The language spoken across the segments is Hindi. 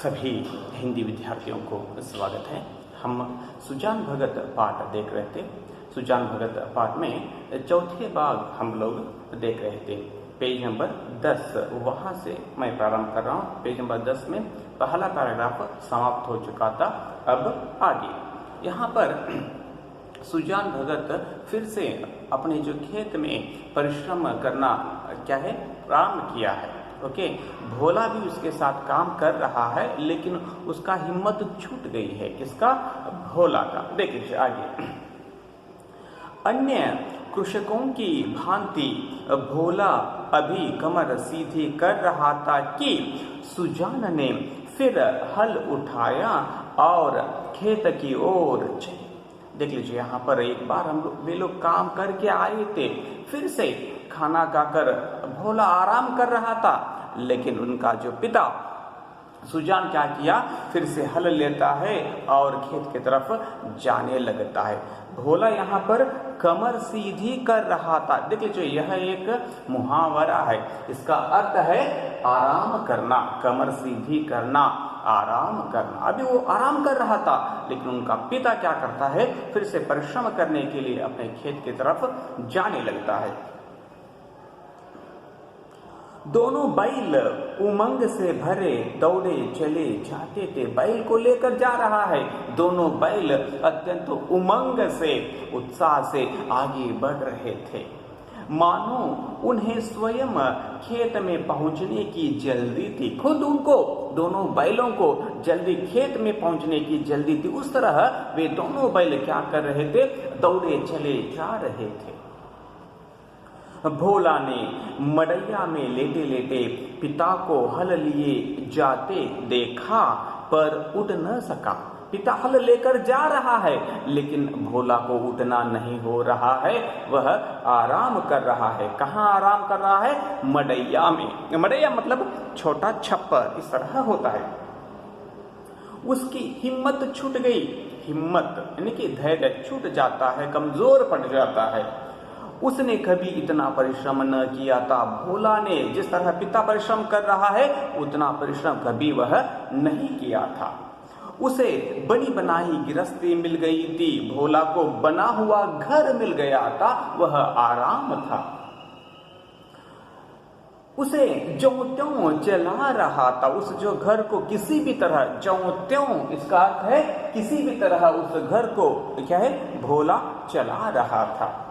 सभी हिंदी विद्यार्थियों को स्वागत है। हम सुजान भगत पाठ देख रहे थे। सुजान भगत पाठ में चौथे भाग हम लोग देख रहे थे। पेज नंबर 10 वहाँ से मैं प्रारंभ कर रहा हूँ। पेज नंबर 10 में पहला पैराग्राफ समाप्त हो चुका था। अब आगे यहाँ पर सुजान भगत फिर से अपने जो खेत में परिश्रम करना क्या है प्रारंभ किया है। ओके, भोला भी उसके साथ काम कर रहा है, लेकिन उसका हिम्मत छूट गई है। किसका? भोला का। देखिए आगे। अन्य कृषकों की भांति भोला अभी कमर सीधी कर रहा था कि सुजान ने फिर हल उठाया और खेत की ओर चले। देख लीजिए यहाँ पर एक बार वे लोग काम करके आए थे, फिर से खाना खाकर भोला आराम कर रहा था, लेकिन उनका जो पिता सुजान क्या किया, फिर से हल लेता है और खेत की तरफ जाने लगता है। भोला यहाँ पर कमर सीधी कर रहा था। देख लीजिए यह एक मुहावरा है, इसका अर्थ है आराम करना, कमर सीधी करना, आराम करना। अभी वो आराम कर रहा था, लेकिन उनका पिता क्या करता है, फिर से परिश्रम करने के लिए अपने खेत की तरफ जाने लगता है। दोनों बैल उमंग से भरे दौड़े चले जाते थे। बैल को लेकर जा रहा है। दोनों बैल अत्यंत उमंग से, उत्साह से आगे बढ़ रहे थे, मानो उन्हें स्वयं खेत में पहुंचने की जल्दी थी। खुद उनको, दोनों बैलों को जल्दी खेत में पहुंचने की जल्दी थी। उस तरह वे दोनों बैल क्या कर रहे थे, दौड़े चले जा रहे थे। भोला ने मड़ैया में लेटे लेटे पिता को हल लिए जाते देखा, पर उठ न सका। पिता हल लेकर जा रहा है, लेकिन भोला को उठना नहीं हो रहा है। वह आराम कर रहा है। कहाँ आराम कर रहा है? मड़ैया में। मड़ैया मतलब छोटा छप्पर, इस तरह होता है। उसकी हिम्मत छूट गई। हिम्मत यानी कि धैर्य छूट जाता है, कमजोर पड़ जाता है। उसने कभी इतना परिश्रम न किया था। भोला ने जिस तरह पिता परिश्रम कर रहा है, उतना परिश्रम कभी वह नहीं किया था। उसे बनी बनाई गृहस्थी मिल गई थी। भोला को बना हुआ घर मिल गया था। वह आराम था। उसे ज्यों त्यों चला रहा था। उस जो घर को किसी भी तरह, ज्यों त्यों इसका अर्थ है किसी भी तरह उस घर को क्या है, भोला चला रहा था।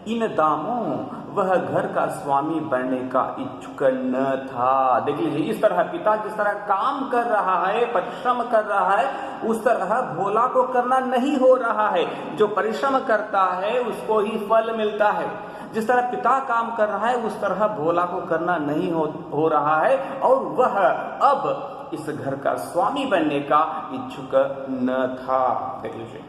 इन दामों वह घर का स्वामी बनने का इच्छुक न था। देख लीजिए इस तरह पिता जिस तरह काम कर रहा है, परिश्रम कर रहा है, उस तरह भोला को करना नहीं हो रहा है। जो परिश्रम करता है उसको ही फल मिलता है। जिस तरह पिता काम कर रहा है, उस तरह भोला को करना नहीं हो रहा है, और वह अब इस घर का स्वामी बनने का इच्छुक न था। देख लीजिए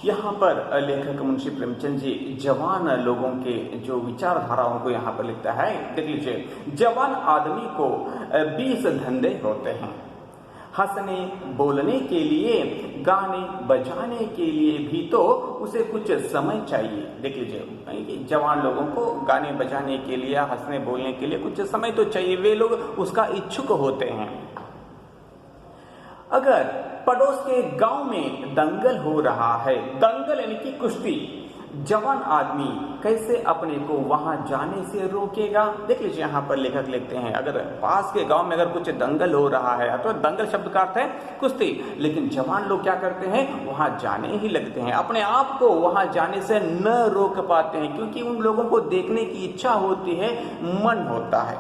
यहाँ पर लेखक मुंशी प्रेमचंद जी जवान लोगों के जो विचारधाराओं को यहाँ पर लिखता है। देख लीजिए, जवान आदमी को 20 धंधे होते हैं। हंसने बोलने के लिए, गाने बजाने के लिए भी तो उसे कुछ समय चाहिए। देख लीजिए जवान लोगों को गाने बजाने के लिए, हंसने बोलने के लिए कुछ समय तो चाहिए। वे लोग उसका इच्छुक होते हैं। अगर पड़ोस के गांव में दंगल हो रहा है, दंगल यानी कि कुश्ती, जवान आदमी कैसे अपने को वहां जाने से रोकेगा? देख लीजिए यहाँ पर लेखक लिखते हैं, अगर पास के गांव में अगर कुछ दंगल हो रहा है, तो दंगल शब्द का अर्थ है कुश्ती, लेकिन जवान लोग क्या करते हैं, वहां जाने ही लगते हैं। अपने आप को वहां जाने से न रोक पाते हैं, क्योंकि उन लोगों को देखने की इच्छा होती है, मन होता है।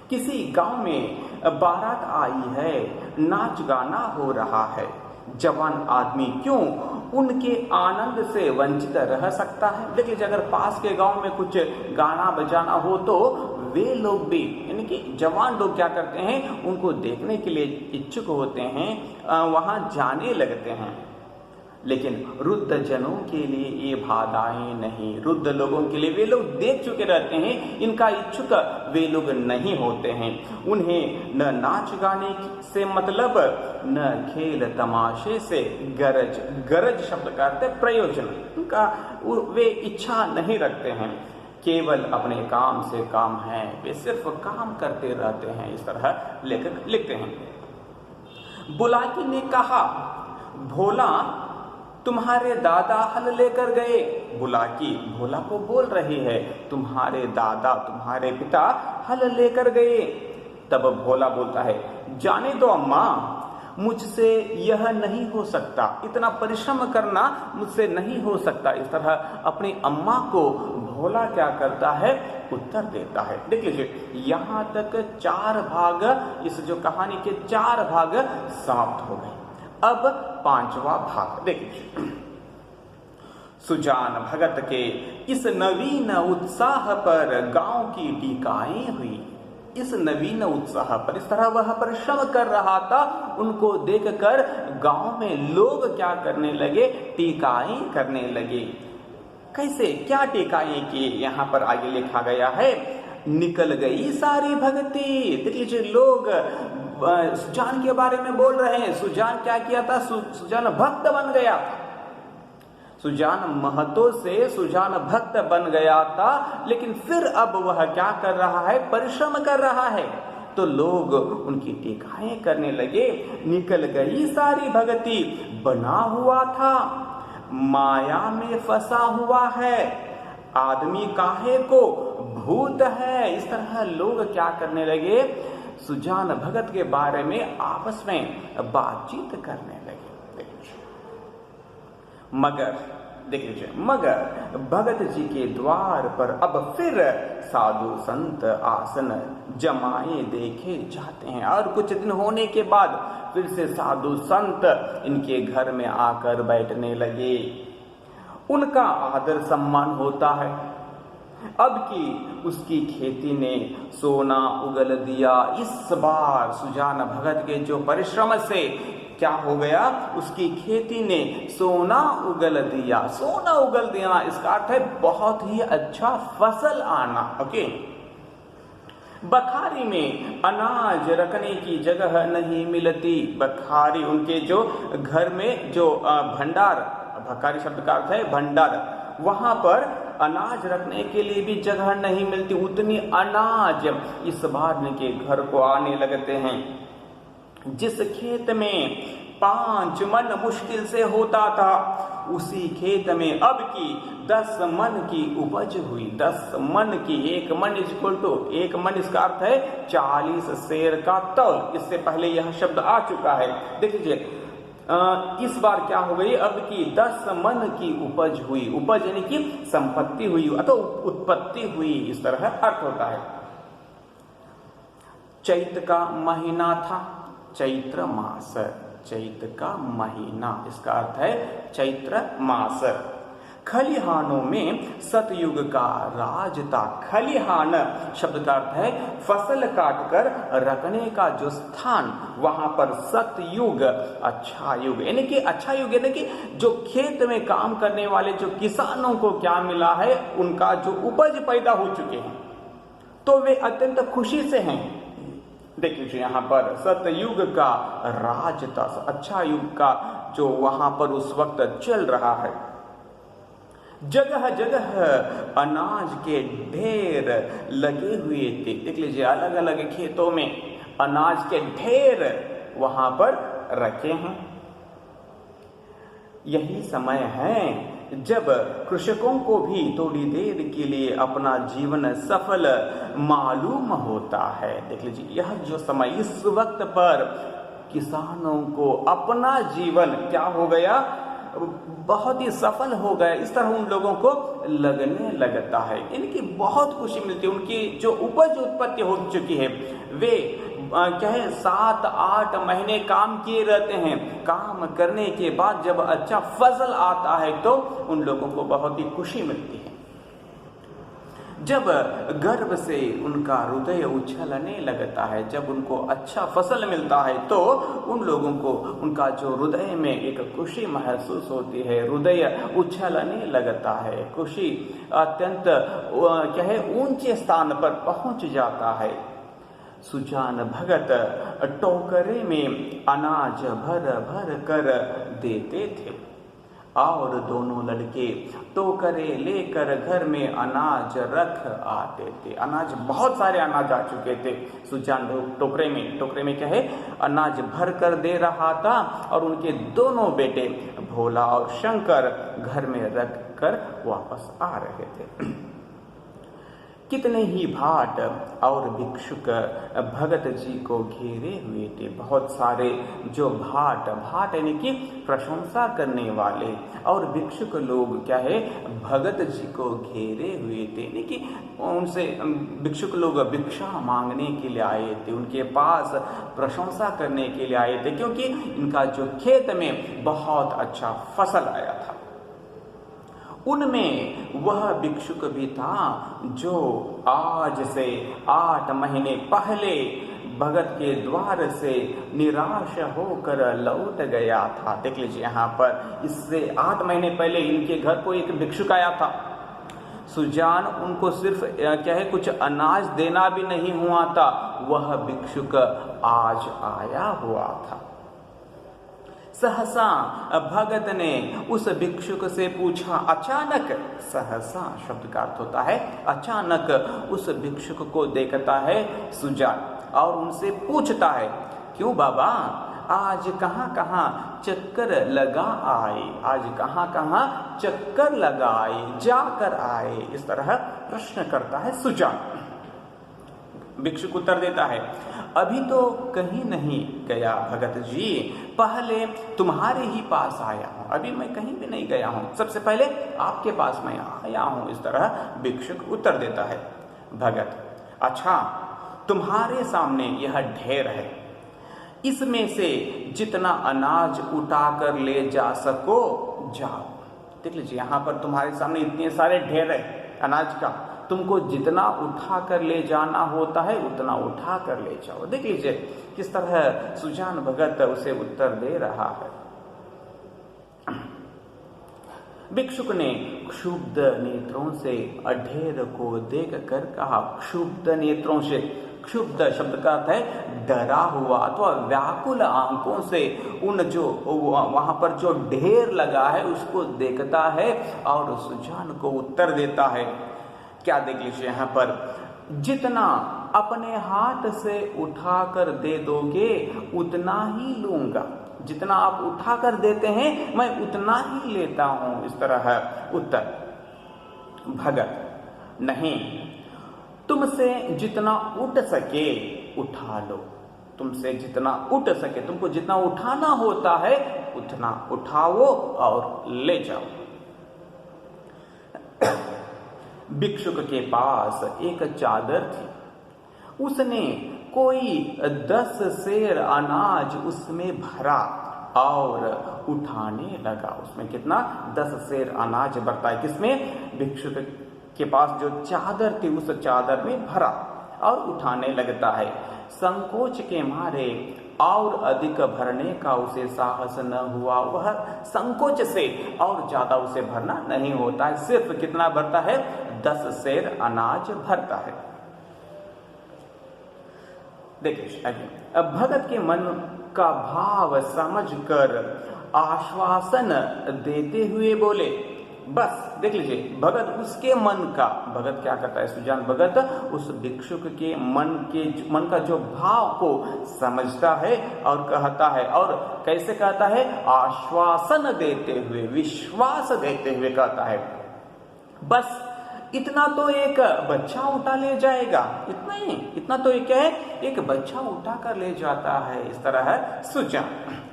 किसी गांव में बारात आई है, नाच गाना हो रहा है। जवान आदमी क्यों उनके आनंद से वंचित रह सकता है? देखिए अगर पास के गांव में कुछ गाना बजाना हो, तो वे लोग भी यानी कि जवान लोग क्या करते हैं, उनको देखने के लिए इच्छुक होते हैं, वहां जाने लगते हैं। लेकिन वृद्ध जनों के लिए ये बाधाएं नहीं। वृद्ध लोगों के लिए वे लोग देख चुके रहते हैं, इनका इच्छुक वे लोग नहीं होते हैं। उन्हें न नाच गाने से मतलब, न खेल तमाशे से गरज, गरज शब्द का अर्थ है प्रयोजन, उनका वे इच्छा नहीं रखते हैं। केवल अपने काम से काम है, वे सिर्फ काम करते रहते हैं। इस तरह लेखक लिखते हैं। बुलाकी ने कहा, भोला तुम्हारे दादा हल लेकर गए। बुलाकी भोला को बोल रही है, तुम्हारे दादा, तुम्हारे पिता हल लेकर गए। तब भोला बोलता है, जाने दो अम्मा, मुझसे यह नहीं हो सकता, इतना परिश्रम करना मुझसे नहीं हो सकता। इस तरह अपनी अम्मा को भोला क्या करता है, उत्तर देता है। देख लीजिए, यहाँ तक 4 भाग, इस जो कहानी के 4 भाग समाप्त हो गए। अब 5वां भाग देख लीजिए। सुजान भगत के इस नवीन उत्साह पर गांव की टीकाएं हुई। इस नवीन उत्साह पर, इस तरह वह परिश्रम कर रहा था, उनको देखकर गांव में लोग क्या करने लगे, टीकाएं करने लगे। कैसे, क्या टीकाएं की, यहाँ पर आगे लिखा गया है, निकल गई सारी भक्ति। देख लीजिए, लोग सुजान के बारे में बोल रहे हैं। सुजान क्या किया था, सुजान भक्त बन गया। सुजान महतो से सुजान भक्त बन गया था, लेकिन फिर अब वह क्या कर रहा है, परिश्रम कर रहा है। तो लोग उनकी टीकाएं करने लगे। निकल गई सारी भक्ति, बना हुआ था, माया में फंसा हुआ है, आदमी काहे को भूत है। इस तरह लोग क्या करने लगे, सुजान भगत के बारे में आपस में बातचीत करने लगे। मगर देख लीजिए, मगर भगत जी के द्वार पर अब फिर साधु संत आसन जमाए देखे जाते हैं। और कुछ दिन होने के बाद फिर से साधु संत इनके घर में आकर बैठने लगे। उनका आदर सम्मान होता है। अब की उसकी खेती ने सोना उगल दिया। इस बार सुजान भगत के जो परिश्रम से क्या हो गया, उसकी खेती ने सोना उगल दिया। सोना उगल देना इसका अर्थ है बहुत ही अच्छा फसल आना। ओके, बखारी में अनाज रखने की जगह नहीं मिलती। बखारी उनके जो घर में जो भंडार, बखारी शब्द का अर्थ है भंडार, वहां पर अनाज रखने के लिए भी जगह नहीं मिलती। उतनी अनाज इस बार के घर को आने लगते हैं। जिस खेत में 5 मन मुश्किल से होता था, उसी खेत में अब की 10 मन की उपज हुई। 10 मन की, 1 मन इक्वल टू, 1 मन इसका अर्थ है 40 सेर का तौल। इससे पहले यह शब्द आ चुका है। देख लीजिए, इस बार क्या हो गई, अब की 10 मन की उपज हुई। उपज यानी कि संपत्ति हुई अथवा उत्पत्ति हुई, इस तरह अर्थ होता है। चैत्र का महीना था, चैत्र मास, चैत्र का महीना, इसका अर्थ है चैत्र मास। खलिहानों में सतयुग का राज था। खलिहान शब्द का अर्थ है फसल काटकर रखने का जो स्थान, वहां पर सतयुग, अच्छा युग, यानी कि अच्छा युग यानी कि जो खेत में काम करने वाले जो किसानों को क्या मिला है, उनका जो उपज पैदा हो चुके हैं, तो वे अत्यंत खुशी से हैं। देख लीजिए, यहाँ पर सतयुग का राज था, अच्छा युग का जो वहां पर उस वक्त चल रहा है। जगह जगह अनाज के ढेर लगे हुए थे। देख लीजिए, अलग अलग खेतों में अनाज के ढेर वहां पर रखे हैं। यही समय है जब कृषकों को भी थोड़ी देर के लिए अपना जीवन सफल मालूम होता है। देख लीजिए, यह जो समय, इस वक्त पर किसानों को अपना जीवन क्या हो गया, बहुत ही सफल हो गया, इस तरह उन लोगों को लगने लगता है। इनकी बहुत खुशी मिलती है। उनकी जो उपज उत्पत्ति हो चुकी है, वे क्या है 7-8 महीने काम किए रहते हैं। काम करने के बाद जब अच्छा फसल आता है तो उन लोगों को बहुत ही खुशी मिलती है। जब गर्व से उनका हृदय उछलने लगता है, जब उनको अच्छा फसल मिलता है तो उन लोगों को उनका जो हृदय में एक खुशी महसूस होती है, हृदय उछलने लगता है। खुशी अत्यंत क्या है ऊंचे स्थान पर पहुंच जाता है। सुजान भगत टोकरे में अनाज भर भर कर देते थे। और दोनों लड़के टोकरे लेकर घर में अनाज रख आते थे। अनाज, बहुत सारे अनाज आ चुके थे। सुजान टोकरे में क्या है, अनाज भर कर दे रहा था और उनके दोनों बेटे भोला और शंकर घर में रख कर वापस आ रहे थे। कितने ही भाट और भिक्षुक भगत जी को घेरे हुए थे। बहुत सारे जो भाट यानी कि प्रशंसा करने वाले और भिक्षुक लोग क्या है, भगत जी को घेरे हुए थे। यानी कि उनसे भिक्षुक लोग भिक्षा मांगने के लिए आए थे, उनके पास प्रशंसा करने के लिए आए थे, क्योंकि इनका जो खेत में बहुत अच्छा फसल आया था। उनमें वह भिक्षुक भी था जो आज से 8 महीने पहले भगत के द्वार से निराश होकर लौट गया था। देख लीजिए यहाँ पर, इससे 8 महीने पहले इनके घर को एक भिक्षुक आया था। सुजान उनको सिर्फ क्या है, कुछ अनाज देना भी नहीं हुआ था, वह भिक्षुक आज आया हुआ था। सहसा भगत ने उस भिक्षुक से पूछा। अचानक, सहसा शब्द का अर्थ होता है अचानक, उस भिक्षुक को देखता है सुजान और उनसे पूछता है, क्यों बाबा, आज कहाँ कहाँ चक्कर लगा आए, आज कहाँ कहाँ चक्कर लगाए, जाकर आए, इस तरह प्रश्न करता है सुजान। भिक्षुक उत्तर देता है, अभी तो कहीं नहीं गया भगत जी, पहले तुम्हारे ही पास आया हूँ, अभी मैं कहीं भी नहीं गया हूँ, सबसे पहले आपके पास मैं आया हूँ, इस तरह भिक्षुक उत्तर देता है। भगत, अच्छा, तुम्हारे सामने यह ढेर है, इसमें से जितना अनाज उठाकर ले जा सको जाओ। देख लीजिए यहाँ पर तुम्हारे सामने इतने सारे ढेर है अनाज का, तुमको जितना उठा कर ले जाना होता है उतना उठा कर ले जाओ। देख लीजिए किस तरह सुजान भगत उसे उत्तर दे रहा है। भिक्षुक ने क्षुब्ध नेत्रों से ढेर को देख कर कहा। क्षुब्ध नेत्रों से, क्षुब्ध शब्द का अर्थ है डरा हुआ अथवा व्याकुल आंखों से उन जो वहां पर जो ढेर लगा है उसको देखता है और सुजान को उत्तर देता है। क्या देख लीजिए यहाँ पर, जितना अपने हाथ से उठाकर दे दोगे उतना ही लूंगा, जितना आप उठाकर देते हैं मैं उतना ही लेता हूं, इस तरह है उत्तर। भगत, नहीं, तुमसे जितना उठ सके उठा लो, तुमसे जितना उठ सके, तुमको जितना उठाना होता है उतना उठाओ और ले जाओ। भिक्षुक के पास एक चादर थी, उसने कोई 10 सेर अनाज उसमें भरा और उठाने लगा। उसमें कितना, 10 सेर अनाज भरता है, किसमें, भिक्षुक के पास जो चादर थी उस चादर में भरा और उठाने लगता है। संकोच के मारे और अधिक भरने का उसे साहस न हुआ, वह संकोच से और ज्यादा उसे भरना नहीं होता है, सिर्फ कितना भरता है, 10 सेर अनाज भरता है। देखिए अब भगत के मन का भाव समझकर आश्वासन देते हुए बोले, बस देख लीजिए भगत उसके मन का, भगत क्या करता है, सुजान भगत उस भिक्षुक के मन का जो भाव को समझता है और कहता है, और कैसे कहता है, आश्वासन देते हुए, विश्वास देते हुए कहता है, बस इतना तो एक बच्चा उठा ले जाएगा, इतना ही, इतना तो एक क्या है, एक बच्चा उठा कर ले जाता है, इस तरह है सुजान।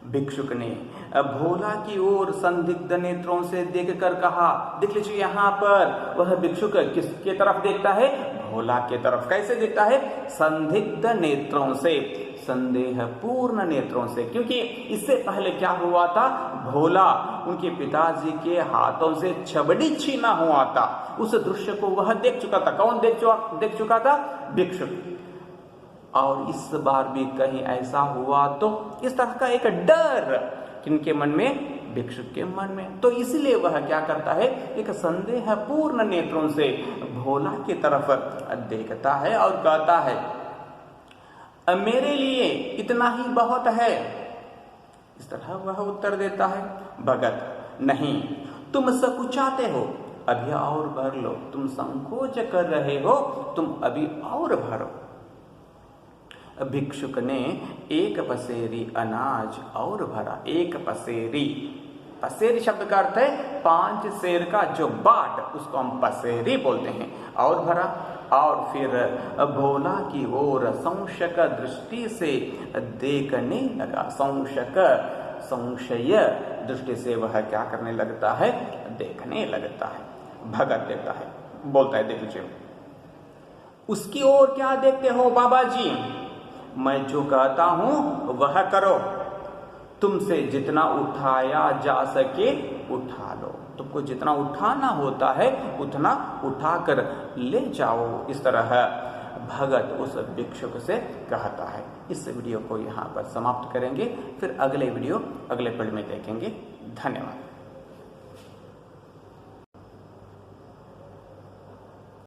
भिक्षुक ने भोला की ओर संदिग्ध नेत्रों से देखकर कहा। देख लीजिए यहाँ पर वह भिक्षुक किसके तरफ देखता है, भोला के तरफ। कैसे देखता है, संदिग्ध नेत्रों से, संदेह पूर्ण नेत्रों से, क्योंकि इससे पहले क्या हुआ था, भोला उनके पिताजी के हाथों से छबड़ी छीना हुआ था, उस दृश्य को वह देख चुका था। कौन देख चुका था, भिक्षुक। और इस बार भी कहीं ऐसा हुआ तो, इस तरह का एक डर किनके मन में, भिक्षुक के मन में। तो इसलिए वह क्या करता है, एक संदेह पूर्ण नेत्रों से भोला की तरफ देखता है और कहता है, मेरे लिए इतना ही बहुत है, इस तरह वह उत्तर देता है। भगत नहीं, तुम सकुचाते हो, अभी और भर लो। तुम संकोच कर रहे हो, तुम अभी और भरो। भिक्षुक ने एक पसेरी अनाज और भरा। एक पसेरी, पसेरी शब्द का अर्थ है 5 सेर का जो बाट, उसको हम पसेरी बोलते हैं। और भरा, और फिर भोला की ओर संशक दृष्टि से देखने लगा। संशक, संशय दृष्टि से वह क्या करने लगता है? देखने लगता है। भगत देखता है, बोलता है, देख लीजिए, उसकी ओर क्या देखते हो बाबा जी? मैं जो कहता हूं वह करो। तुमसे जितना उठाया जा सके उठा लो। तुमको जितना उठाना होता है उतना उठाकर ले जाओ। इस तरह भगत उस भिक्षुक से कहता है। इस वीडियो को यहाँ पर समाप्त करेंगे, फिर अगले वीडियो अगले पल में देखेंगे। धन्यवाद।